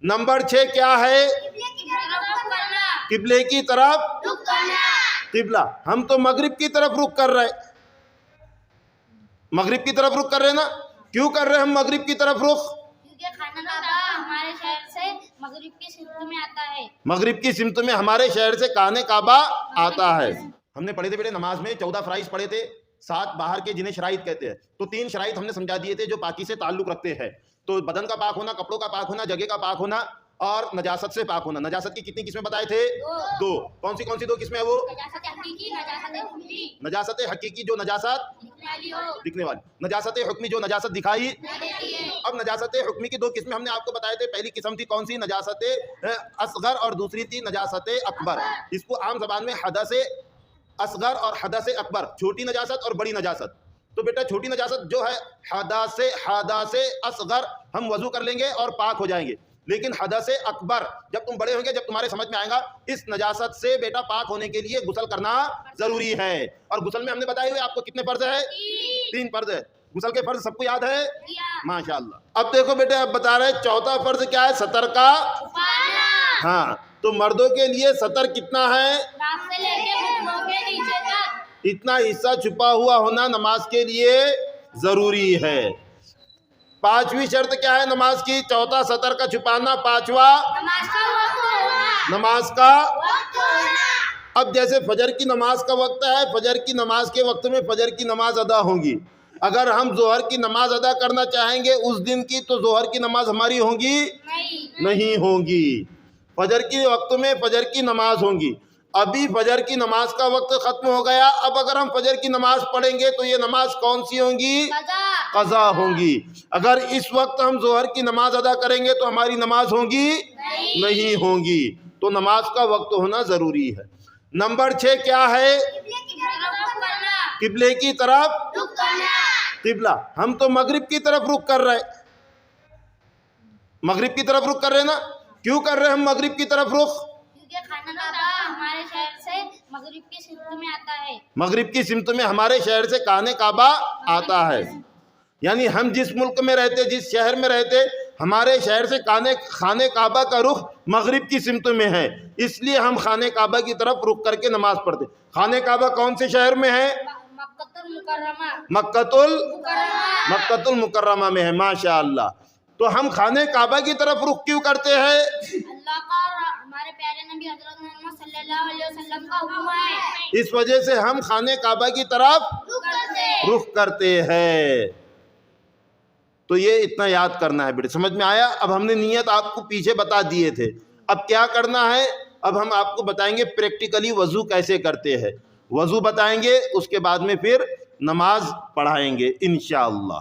Number 6 کیا ہے؟ قبلے کی طرف قبلہ. ہم تو مغرب کی طرف رخ کر رہے، مغرب کی طرف رخ کر رہے نا. کیوں کر رہے ہم مغرب کی طرف رخ؟ کیونکہ خانہ کعبہ ہمارے شہر سے مغرب کی سمت میں آتا ہے. مغرب کی سمت میں ہمارے شہر سے خانہ کعبہ آتا ہے. ہم نے پڑھے تھے بیٹے نماز میں 14 فرائض پڑھے تھے، 7 باہر کے جنہیں شرائط کہتے ہیں. تو 3 شرائط ہم نے سمجھا دیے تھے جو پاکی سے تعلق رکھتے ہیں. تو بدن کا پاک ہونا، کپڑوں کا پاک ہونا، جگہ کا پاک ہونا اور نجاست سے پاک ہونا. نجاست کی کتنی قسمیں بتائے تھے؟ 2. کون سی 2 قسمیں ہیں وہ؟ نجاست حقیقی، نجاست حکمی. نجاست حقیقی جو نجاست دکھنے والی، نجاست حکمی جو نجاست دکھائی. اب نجاست حکمی کی 2 قسمیں ہم نے آپ کو بتائے تھے. پہلی قسم تھی کون سی؟ نجاست اصغر، اور دوسری تھی نجاست اکبر. اس کو عام زبان میں حدث اصغر اور حدث اکبر، چھوٹی نجاست اور بڑی نجاست. تو بیٹا چھوٹی نجاست جو ہے حدث اصغر ہم وضو کر لیں گے اور پاک ہو جائیں گے. لیکن حدث اکبر جب تم بڑے ہوں گے، جب تمہارے سمجھ میں آئے گا، اس نجاست سے بیٹا پاک ہونے کے لیے غسل کرنا ضروری ہے. اور غسل میں ہم نے بتائے ہوئے آپ کو کتنے فرض ہے؟ 3 فرض ہے. غسل کے فرض سب کو یاد ہے؟ ماشاءاللہ. اب دیکھو بیٹے، اب بتا رہے 4تھا فرض کیا ہے؟ سطر کا. ہاں، تو مردوں کے لیے سطر کتنا ہے؟ ناک سے لے کے گھٹنوں کے نیچے تک اتنا حصہ چھپا ہوا ہونا نماز کے لیے ضروری ہے. 5ویں شرط کیا ہے نماز کی؟ 4تھا سطر کا چھپانا. 5واں نماز کا وقت ہونا. نماز کا وقت ہونا. اب جیسے فجر کی نماز کا وقت ہے، فجر کی نماز کے وقت میں فجر کی نماز ادا ہوگی. اگر ہم ظہر کی نماز ادا کرنا چاہیں گے اس دن کی، تو ظہر کی نماز ہماری ہوگی؟ نہیں ہوگی. فجر کے وقت میں فجر کی نماز ہوگی. ابھی فجر کی نماز کا وقت ختم ہو گیا. اب اگر ہم فجر کی نماز پڑھیں گے تو یہ نماز کون سی ہوں گی؟ قضا ہوں گی. اگر اس وقت ہم ظہر کی نماز ادا کریں گے تو ہماری نماز ہوگی؟ نہیں ہوگی. تو نماز کا وقت ہونا ضروری ہے. نمبر 6 کیا ہے؟ قبلے کی طرف قبلہ. ہم تو مغرب کی طرف رخ کر رہے، مغرب کی طرف رخ کر رہے نا. کیوں کر رہے ہم مغرب کی طرف رخ؟ کیونکہ خانہ کعبہ ہمارے شہر سے مغرب کی سمت میں آتا ہے. مغرب کی سمت میں ہمارے شہر سے خانہ کعبہ آتا ہے. یعنی ہم جس ملک میں رہتے، جس شہر میں رہتے، ہمارے شہر سے خانہ کعبہ کا رخ مغرب کی سمت میں ہے. اس لیے ہم خانہ کعبہ کی طرف رخ کر کے نماز پڑھتے. خانہ کعبہ کون سے شہر میں ہے؟ مکۃ المکرمہ میں ہے. ماشاء اللہ. تو ہم خانہ کعبہ کی طرف رخ کیوں کرتے ہیں؟ اللہ کا اور ہمارے پیارے نبی حضرت محمد صلی اللہ علیہ وسلم کا حکم ہے. اس وجہ سے ہم خانہ کعبہ کی طرف رخ کرتے ہیں. تو یہ اتنا یاد کرنا ہے بیٹے. سمجھ میں آیا؟ اب ہم نے نیت آپ کو پیچھے بتا دیے تھے. اب کیا کرنا ہے؟ اب ہم آپ کو بتائیں گے پریکٹیکلی وضو کیسے کرتے ہیں. وضو بتائیں گے، اس کے بعد میں پھر نماز پڑھائیں گے انشاءاللہ.